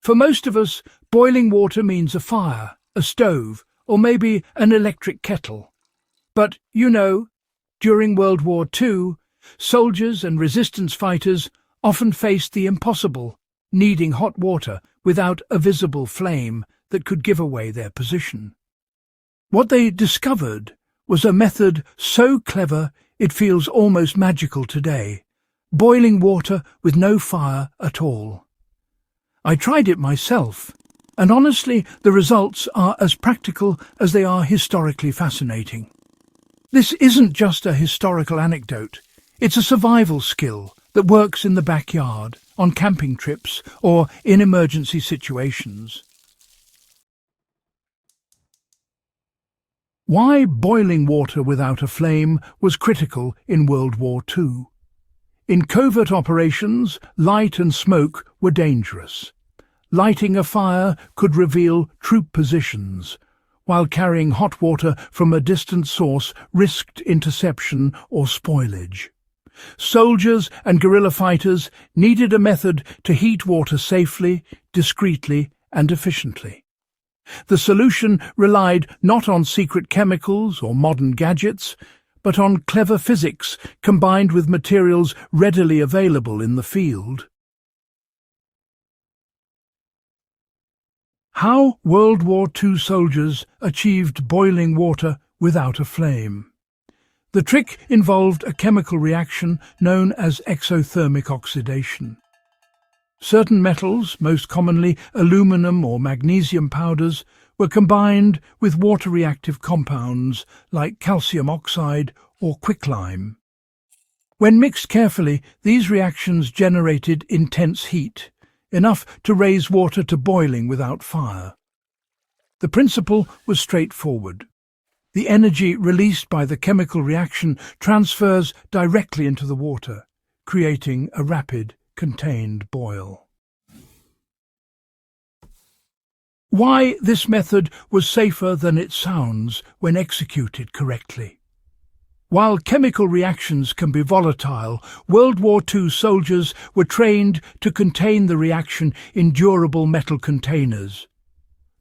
For most of us, boiling water means a fire, a stove, or maybe an electric kettle. But, during World War II, soldiers and resistance fighters often faced the impossible, needing hot water without a visible flame that could give away their position. What they discovered was a method so clever it feels almost magical today: boiling water with no fire at all. I tried it myself, and honestly, the results are as practical as they are historically fascinating. This isn't just a historical anecdote. It's a survival skill that works in the backyard, on camping trips, or in emergency situations. Why boiling water without a flame was critical in World War II. In covert operations, light and smoke were dangerous. Lighting a fire could reveal troop positions, while carrying hot water from a distant source risked interception or spoilage. Soldiers and guerrilla fighters needed a method to heat water safely, discreetly, and efficiently. The solution relied not on secret chemicals or modern gadgets, but on clever physics combined with materials readily available in the field. How World War II soldiers achieved boiling water without a flame. The trick involved a chemical reaction known as exothermic oxidation. Certain metals, most commonly aluminum or magnesium powders, were combined with water-reactive compounds like calcium oxide or quicklime. When mixed carefully, these reactions generated intense heat, enough to raise water to boiling without fire. The principle was straightforward. The energy released by the chemical reaction transfers directly into the water, creating a rapid, contained boil. Why this method was safer than it sounds when executed correctly. While chemical reactions can be volatile, World War II soldiers were trained to contain the reaction in durable metal containers.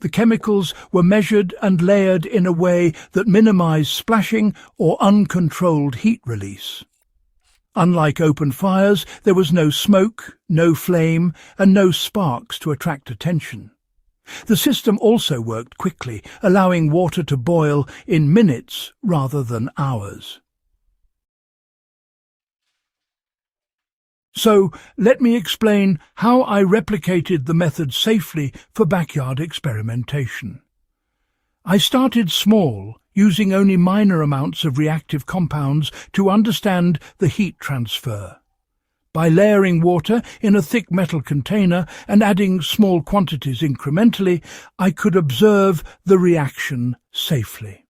The chemicals were measured and layered in a way that minimized splashing or uncontrolled heat release. Unlike open fires, there was no smoke, no flame, and no sparks to attract attention. The system also worked quickly, allowing water to boil in minutes rather than hours. So, let me explain how I replicated the method safely for backyard experimentation. I started small, using only minor amounts of reactive compounds to understand the heat transfer. By layering water in a thick metal container and adding small quantities incrementally, I could observe the reaction safely.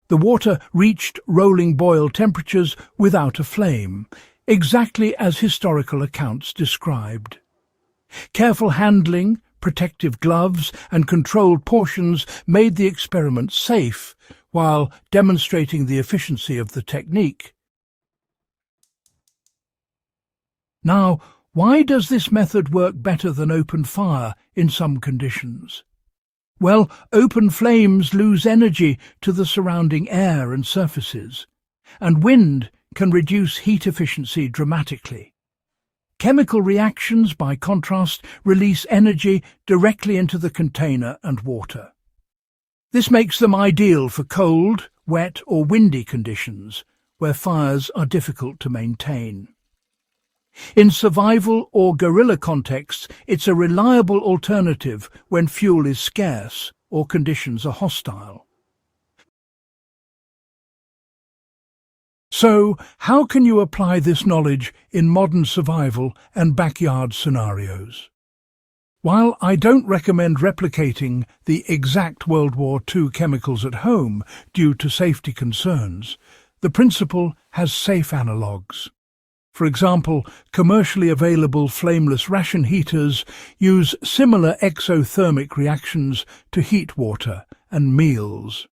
The water reached rolling boil temperatures without a flame, exactly as historical accounts described. Careful handling, protective gloves, and controlled portions made the experiment safe while demonstrating the efficiency of the technique. Now, why does this method work better than open fire in some conditions? Well, open flames lose energy to the surrounding air and surfaces, and wind can reduce heat efficiency dramatically. Chemical reactions, by contrast, release energy directly into the container and water. This makes them ideal for cold, wet or windy conditions, where fires are difficult to maintain. In survival or guerrilla contexts, it's a reliable alternative when fuel is scarce or conditions are hostile. So, how can you apply this knowledge in modern survival and backyard scenarios? While I don't recommend replicating the exact World War II chemicals at home due to safety concerns, the principle has safe analogues. For example, commercially available flameless ration heaters use similar exothermic reactions to heat water and meals.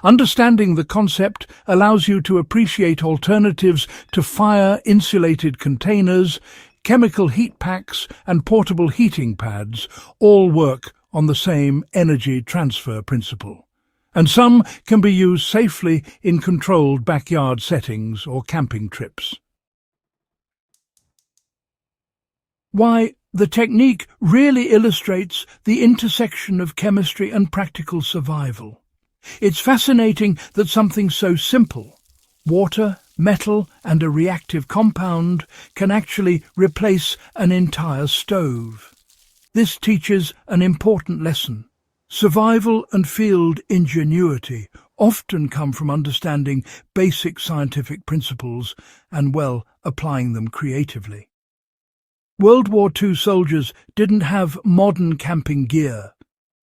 Understanding the concept allows you to appreciate alternatives to fire-insulated containers, chemical heat packs and portable heating pads all work on the same energy transfer principle, and some can be used safely in controlled backyard settings or camping trips. Why, the technique really illustrates the intersection of chemistry and practical survival. It's fascinating that something so simple, water, metal and a reactive compound, can actually replace an entire stove. This teaches an important lesson. Survival and field ingenuity often come from understanding basic scientific principles and, well, applying them creatively. World War II soldiers didn't have modern camping gear.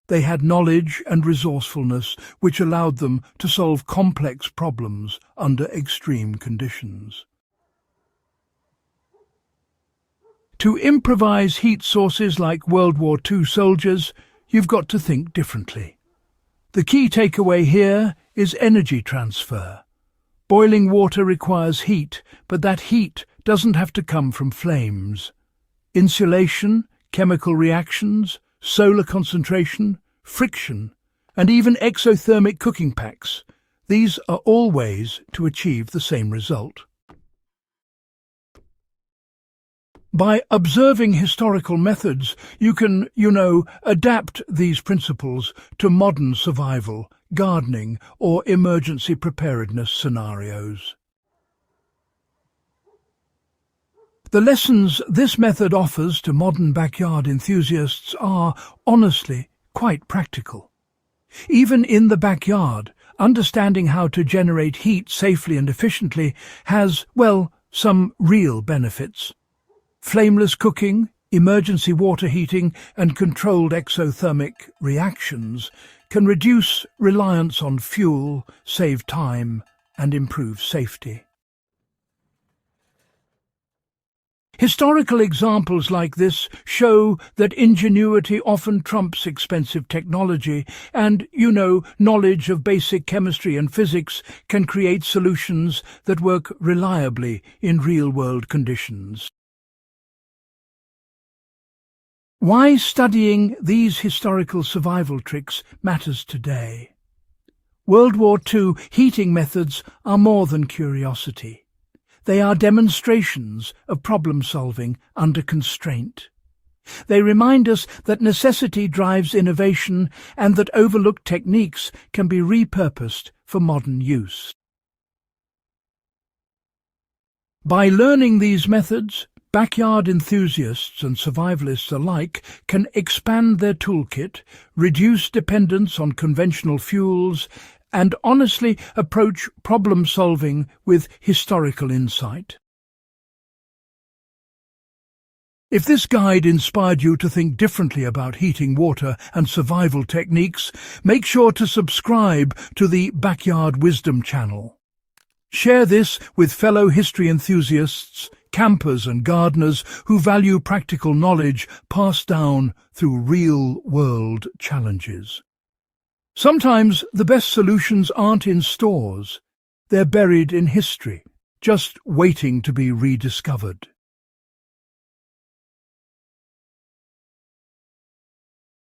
They had knowledge and resourcefulness which allowed them to solve complex problems under extreme conditions. To improvise heat sources like World War II soldiers, you've got to think differently. The key takeaway here is energy transfer. Boiling water requires heat, but that heat doesn't have to come from flames. Insulation, chemical reactions, solar concentration, friction, and even exothermic cooking packs. These are all ways to achieve the same result. By observing historical methods, you can, adapt these principles to modern survival, gardening, or emergency preparedness scenarios. The lessons this method offers to modern backyard enthusiasts are, honestly, quite practical. Even in the backyard, understanding how to generate heat safely and efficiently has, well, some real benefits. Flameless cooking, emergency water heating, and controlled exothermic reactions can reduce reliance on fuel, save time, and improve safety. Historical examples like this show that ingenuity often trumps expensive technology and, knowledge of basic chemistry and physics can create solutions that work reliably in real-world conditions. Why studying these historical survival tricks matters today. World War II heating methods are more than curiosity. They are demonstrations of problem-solving under constraint. They remind us that necessity drives innovation and that overlooked techniques can be repurposed for modern use. By learning these methods, backyard enthusiasts and survivalists alike can expand their toolkit, reduce dependence on conventional fuels, and honestly approach problem-solving with historical insight. If this guide inspired you to think differently about heating water and survival techniques, make sure to subscribe to the Backyard Wisdom channel. Share this with fellow history enthusiasts, campers and gardeners who value practical knowledge passed down through real-world challenges. Sometimes the best solutions aren't in stores. They're buried in history, just waiting to be rediscovered.